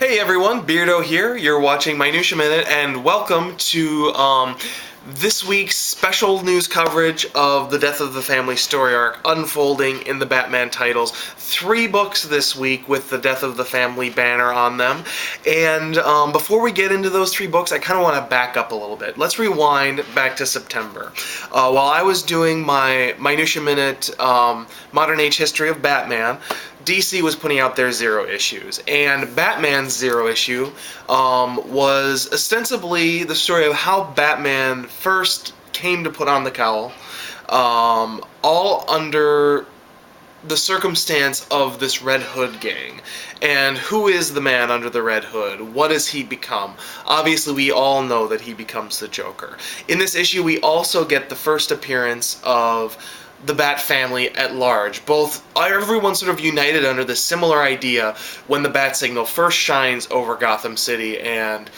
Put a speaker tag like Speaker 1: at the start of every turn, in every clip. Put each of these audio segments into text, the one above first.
Speaker 1: Hey everyone, Beardo here. You're watching MINUTIA MINUTE, and welcome to this week's special news coverage of the Death of the Family story arc unfolding in the Batman titles. 3 books this week with the Death of the Family banner on them. And before we get into those 3 books, I kind of want to back up a little bit. Let's rewind back to September. While I was doing my MINUTIA MINUTE Modern Age History of Batman, DC was putting out their 0 issues, and Batman's 0 issue was ostensibly the story of how Batman first came to put on the cowl, all under the circumstance of this Red Hood gang. And who is the man under the Red Hood? What does he become? Obviously, we all know that he becomes the Joker. In this issue, we also get the first appearance of the Bat family at large. Everyone sort of united under this similar idea when the Bat Signal first shines over Gotham City and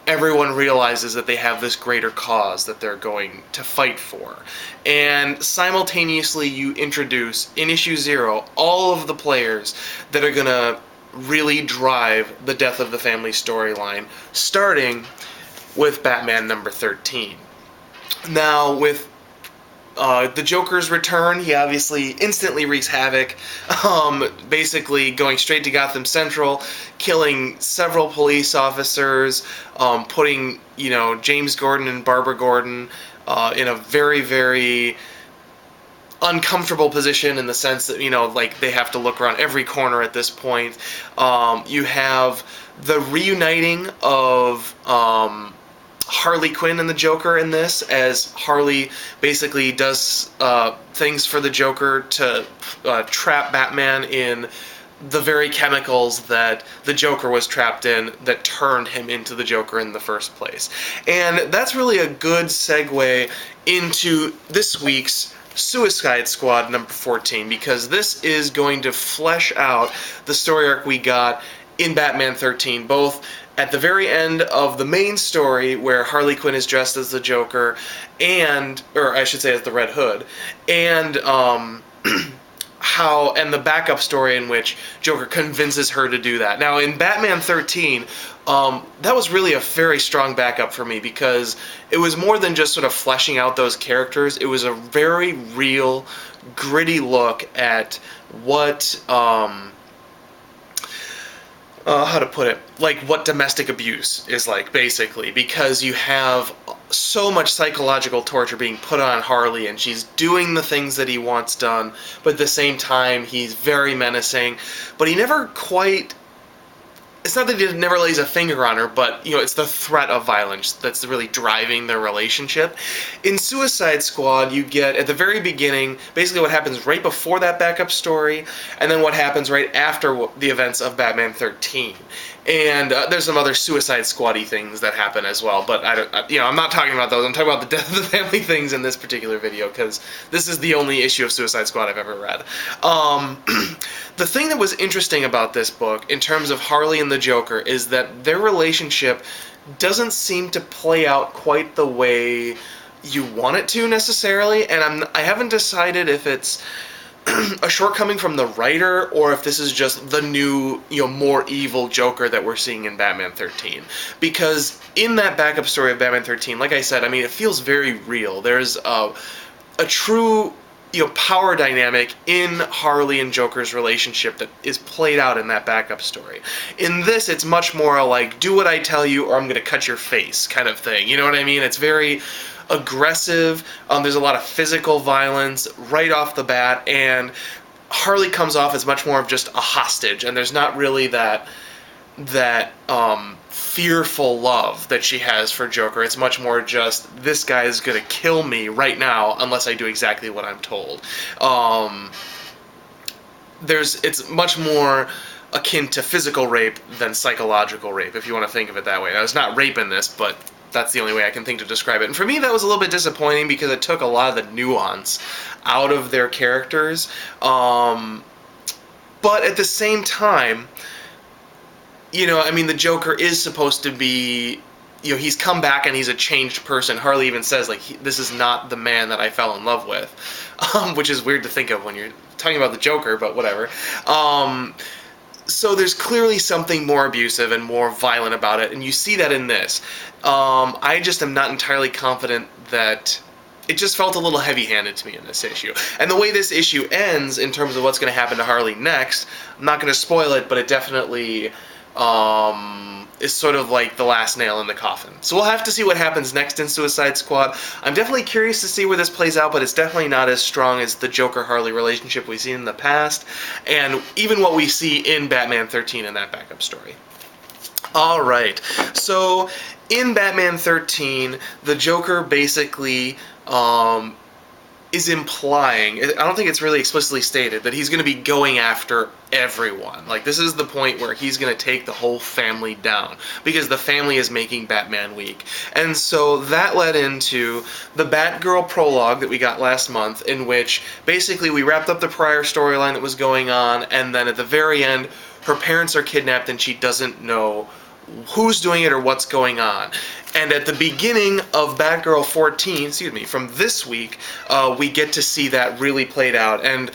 Speaker 1: everyone realizes that they have this greater cause that they're going to fight for. And simultaneously you introduce, in issue 0, all of the players that are going to really drive the Death of the Family storyline, starting with Batman number 13. Now, with the Joker's return, he obviously instantly wreaks havoc, basically going straight to Gotham Central, killing several police officers, putting, James Gordon and Barbara Gordon in a very, very uncomfortable position in the sense that, they have to look around every corner at this point. You have the reuniting of Harley Quinn and the Joker in this, as Harley basically does things for the Joker to trap Batman in the very chemicals that the Joker was trapped in that turned him into the Joker in the first place. And that's really a good segue into this week's Suicide Squad number 14, because this is going to flesh out the story arc we got in Batman 13, both at the very end of the main story where Harley Quinn is dressed as the Joker, or I should say as the Red Hood, and the backup story in which Joker convinces her to do that. Now in Batman 13, that was really a very strong backup for me, because it was more than just sort of fleshing out those characters. It was a very real, gritty look at what how to put it, like what domestic abuse is like, basically, because you have so much psychological torture being put on Harley, and she's doing the things that he wants done, but at the same time he's very menacing, but he never quite, it's not that he never lays a finger on her, but, it's the threat of violence that's really driving their relationship. In Suicide Squad, you get, at the very beginning, basically what happens right before that backup story, and then what happens right after the events of Batman 13. And there's some other Suicide Squad-y things that happen as well, but I'm not talking about those. I'm talking about the Death of the Family things in this particular video, because this is the only issue of Suicide Squad I've ever read. The thing that was interesting about this book, in terms of Harley and the Joker, is that their relationship doesn't seem to play out quite the way you want it to, necessarily, and I haven't decided if it's a shortcoming from the writer, or if this is just the new, more evil Joker that we're seeing in Batman 13. Because in that backup story of Batman 13, like I said, it feels very real. There's a true, power dynamic in Harley and Joker's relationship that is played out in that backup story. In this, it's much more like, do what I tell you or I'm going to cut your face kind of thing. You know what I mean? It's very aggressive. There's a lot of physical violence right off the bat, and Harley comes off as much more of just a hostage, and there's not really that fearful love that she has for Joker. It's much more just, this guy is gonna kill me right now unless I do exactly what I'm told. It's much more akin to physical rape than psychological rape, if you want to think of it that way. Now, it's not rape in this, but that's the only way I can think to describe it. And for me, that was a little bit disappointing, because it took a lot of the nuance out of their characters. But at the same time, the Joker is supposed to be, he's come back and he's a changed person. Harley even says, this is not the man that I fell in love with, which is weird to think of when you're talking about the Joker, but whatever. So there's clearly something more abusive and more violent about it, and you see that in this. I just am not entirely confident that it just felt a little heavy-handed to me in this issue. And the way this issue ends, in terms of what's going to happen to Harley next, I'm not going to spoil it, but it definitely is sort of like the last nail in the coffin. So we'll have to see what happens next in Suicide Squad. I'm definitely curious to see where this plays out, but it's definitely not as strong as the Joker-Harley relationship we've seen in the past, and even what we see in Batman 13 in that backup story. Alright, so in Batman 13, the Joker basically is implying, I don't think it's really explicitly stated, that he's going to be going after everyone. Like, this is the point where he's going to take the whole family down, because the family is making Batman weak. And so that led into the Batgirl prologue that we got last month, in which basically we wrapped up the prior storyline that was going on, and then at the very end, her parents are kidnapped and she doesn't know who's doing it or what's going on. And at the beginning of Batgirl 14, from this week, we get to see that really played out. And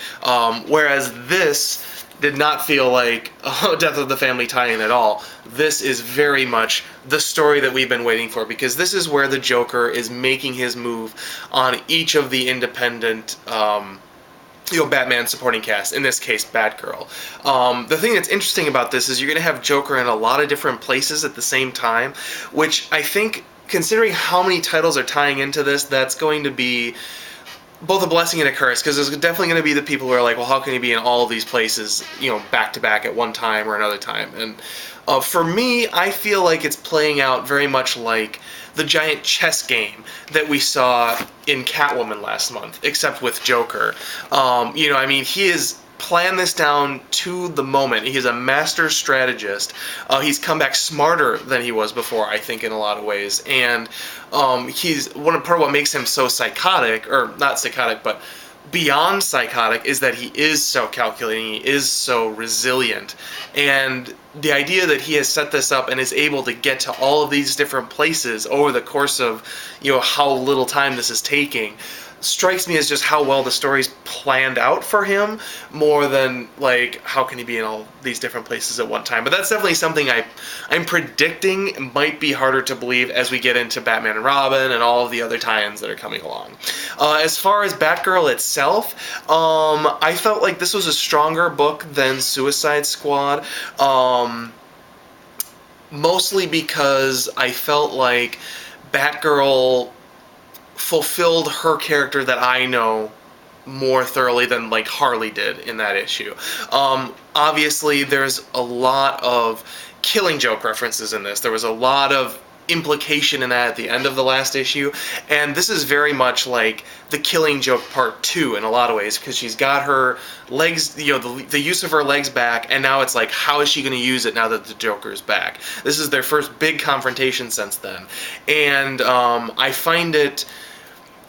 Speaker 1: whereas this did not feel like a Death of the Family tie-in at all, this is very much the story that we've been waiting for, because this is where the Joker is making his move on each of the independent Batman supporting cast, in this case, Batgirl. The thing that's interesting about this is you're going to have Joker in a lot of different places at the same time, which I think, considering how many titles are tying into this, that's going to be both a blessing and a curse, because there's definitely going to be the people who are like, well, how can he be in all of these places, back to back at one time or another time? And for me, I feel like it's playing out very much like the giant chess game that we saw in Catwoman last month, except with Joker. He has planned this down to the moment. He is a master strategist. He's come back smarter than he was before, I think, in a lot of ways. And he's part of what makes him so psychotic, or not psychotic, but beyond psychotic, is that he is so calculating, he is so resilient. And the idea that he has set this up and is able to get to all of these different places over the course of, how little time this is taking, strikes me as just how well the story's planned out for him, more than, like, how can he be in all these different places at one time. But that's definitely something I'm predicting might be harder to believe as we get into Batman and Robin and all of the other tie-ins that are coming along. As far as Batgirl itself, I felt like this was a stronger book than Suicide Squad, mostly because I felt like Batgirl fulfilled her character that I know more thoroughly than, like, Harley did in that issue. Obviously, there's a lot of Killing Joke references in this. There was a lot of implication in that at the end of the last issue, and this is very much like the Killing Joke Part 2 in a lot of ways, because she's got her legs, the use of her legs back, and now it's like, how is she going to use it now that the Joker's back? This is their first big confrontation since then, and I find it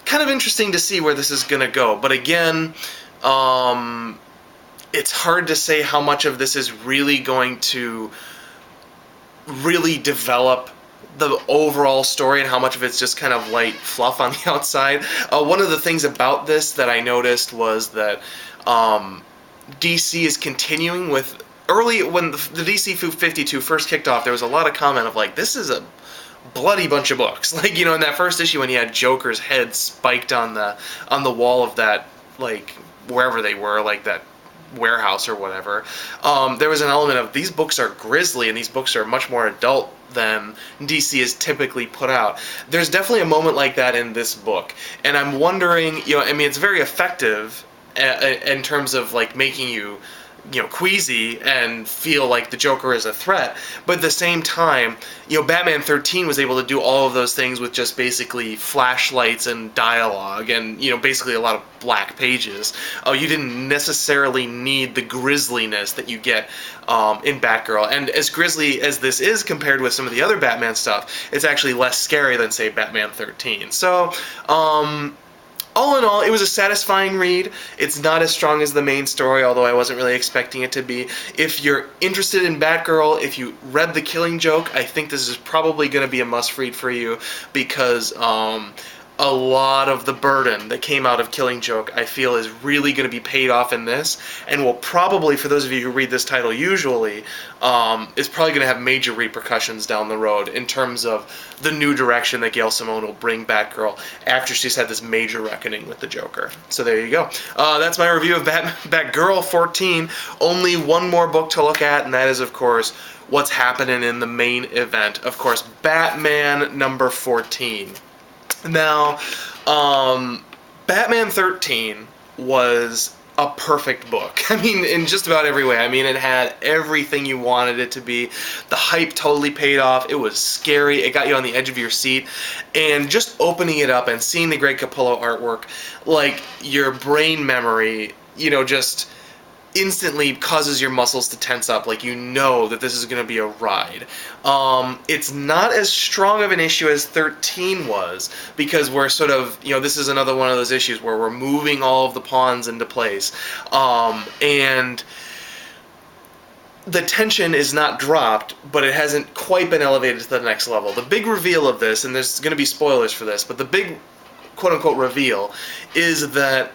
Speaker 1: kind of interesting to see where this is going to go. But again, it's hard to say how much of this is really going to really develop the overall story and how much of it's just kind of light fluff on the outside. One of the things about this that I noticed was that DC is continuing with, early when the DC 52 first kicked off, there was a lot of comment of like, this is a bloody bunch of books. Like, in that first issue when you had Joker's head spiked on the wall of that, like, wherever they were, like that warehouse or whatever, there was an element of, these books are grisly and these books are much more adult than DC is typically put out. There's definitely a moment like that in this book, and I'm wondering, it's very effective in terms of, like, making you queasy and feel like the Joker is a threat, but at the same time, Batman 13 was able to do all of those things with just basically flashlights and dialogue and, basically a lot of black pages. You didn't necessarily need the grisliness that you get in Batgirl, and as grisly as this is compared with some of the other Batman stuff, it's actually less scary than, say, Batman 13. So, all in all, it was a satisfying read. It's not as strong as the main story, although I wasn't really expecting it to be. If you're interested in Batgirl, if you read The Killing Joke, I think this is probably going to be a must-read for you, because a lot of the burden that came out of Killing Joke, I feel, is really going to be paid off in this, and will probably, for those of you who read this title usually, is probably going to have major repercussions down the road in terms of the new direction that Gail Simone will bring Batgirl after she's had this major reckoning with the Joker. So there you go. That's my review of Batgirl 14. Only one more book to look at, and that is, of course, what's happening in the main event. Of course, Batman number 14. Now, Batman 13 was a perfect book. I mean, in just about every way. I mean, it had everything you wanted it to be. The hype totally paid off. It was scary. It got you on the edge of your seat. And just opening it up and seeing the Greg Capullo artwork, like, your brain memory, you know, just instantly causes your muscles to tense up, like you know that this is going to be a ride. It's not as strong of an issue as 13 was, because we're sort of, you know, this is another one of those issues where we're moving all of the pawns into place. And the tension is not dropped, but it hasn't quite been elevated to the next level. The big reveal of this, and there's going to be spoilers for this, but the big quote-unquote reveal is that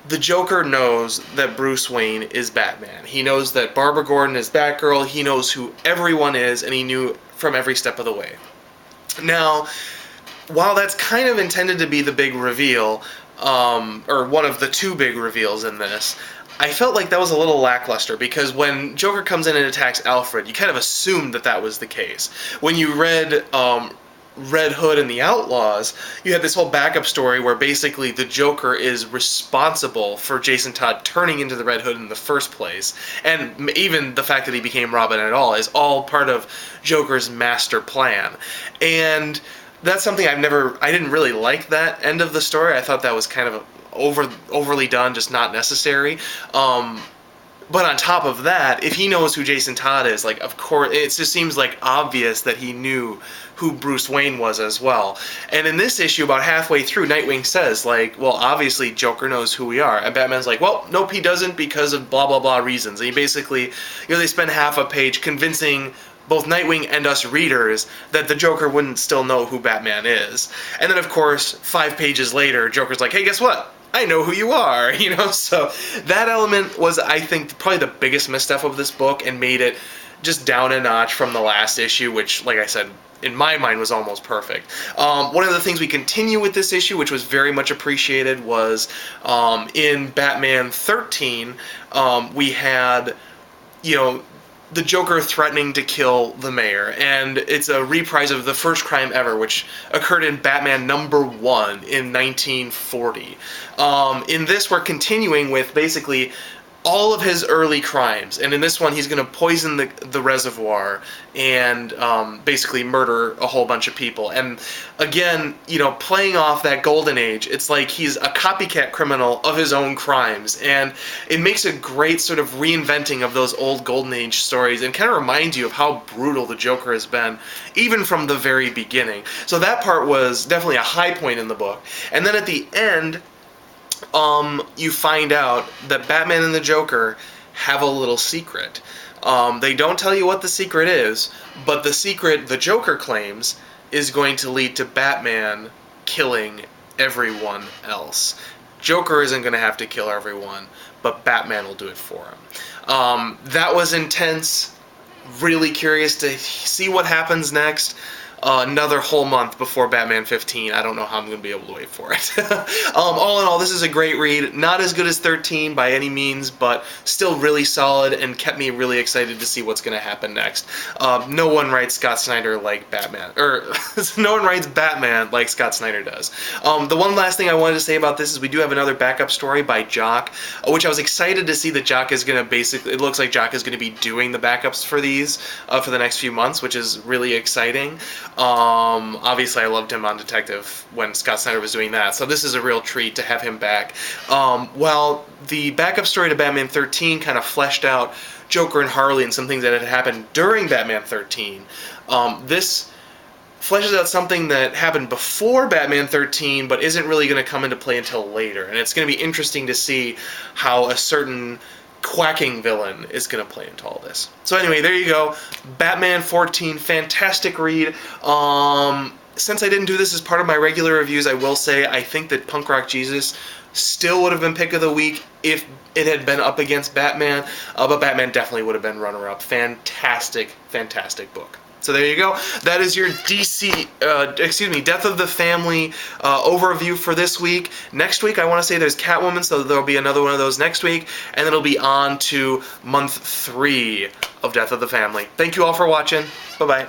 Speaker 1: the Joker knows that Bruce Wayne is Batman. He knows that Barbara Gordon is Batgirl. He knows who everyone is, and he knew from every step of the way. Now, while that's kind of intended to be the big reveal, or one of the two big reveals in this, I felt like that was a little lackluster, because when Joker comes in and attacks Alfred, you kind of assumed that that was the case. When you read Red Hood and the Outlaws, you had this whole backup story where basically the Joker is responsible for Jason Todd turning into the Red Hood in the first place, and even the fact that he became Robin at all is all part of Joker's master plan. And that's something I didn't really like that end of the story. I thought that was kind of overly done, just not necessary. But on top of that, if he knows who Jason Todd is, like, of course, it just seems like obvious that he knew who Bruce Wayne was as well. And in this issue, about halfway through, Nightwing says, like, well, obviously Joker knows who we are. And Batman's like, well, nope, he doesn't, because of blah, blah, blah reasons. And he basically, you know, they spend half a page convincing both Nightwing and us readers that the Joker wouldn't still know who Batman is. And then, of course, 5 pages later, Joker's like, hey, guess what? I know who you are, you know? So that element was, I think, probably the biggest misstep of this book, and made it just down a notch from the last issue, which, like I said, in my mind was almost perfect. One of the things we continue with this issue, which was very much appreciated, was in Batman 13, we had, you know, the Joker threatening to kill the mayor, and it's a reprise of The First Crime Ever, which occurred in Batman #1 in 1940. In this, we're continuing with basically all of his early crimes, and in this one he's going to poison the reservoir and basically murder a whole bunch of people. And again, you know, playing off that golden age, it's like he's a copycat criminal of his own crimes, and it makes a great sort of reinventing of those old golden age stories, and kind of reminds you of how brutal the Joker has been even from the very beginning. So that part was definitely a high point in the book. And then at the end, you find out that Batman and the Joker have a little secret. They don't tell you what the secret is, but the secret, the Joker claims, is going to lead to Batman killing everyone else. Joker isn't going to have to kill everyone, but Batman will do it for him. That was intense. Really curious to see what happens next. Another whole month before Batman 15. I don't know how I'm going to be able to wait for it. All in all, this is a great read. Not as good as 13 by any means, but still really solid, and kept me really excited to see what's going to happen next. No one writes Scott Snyder like Batman, or no one writes Batman like Scott Snyder does. The one last thing I wanted to say about this is we do have another backup story by Jock, which I was excited to see that Jock is going to basically, it looks like Jock is going to be doing the backups for these for the next few months, which is really exciting. Obviously I loved him on Detective when Scott Snyder was doing that, so this is a real treat to have him back. While the backup story to Batman 13 kind of fleshed out Joker and Harley and some things that had happened during Batman 13, this fleshes out something that happened before Batman 13 but isn't really going to come into play until later, and it's going to be interesting to see how a certain quacking villain is going to play into all this. So anyway, there you go. Batman 14, fantastic read. since I didn't do this as part of my regular reviews, I will say I think that Punk Rock Jesus still would have been pick of the week if it had been up against Batman, but Batman definitely would have been runner-up. Fantastic, fantastic book. So there you go. That is your Death of the Family overview for this week. Next week, I want to say there's Catwoman, so there'll be another one of those next week, and it'll be on to month 3 of Death of the Family. Thank you all for watching. Bye-bye.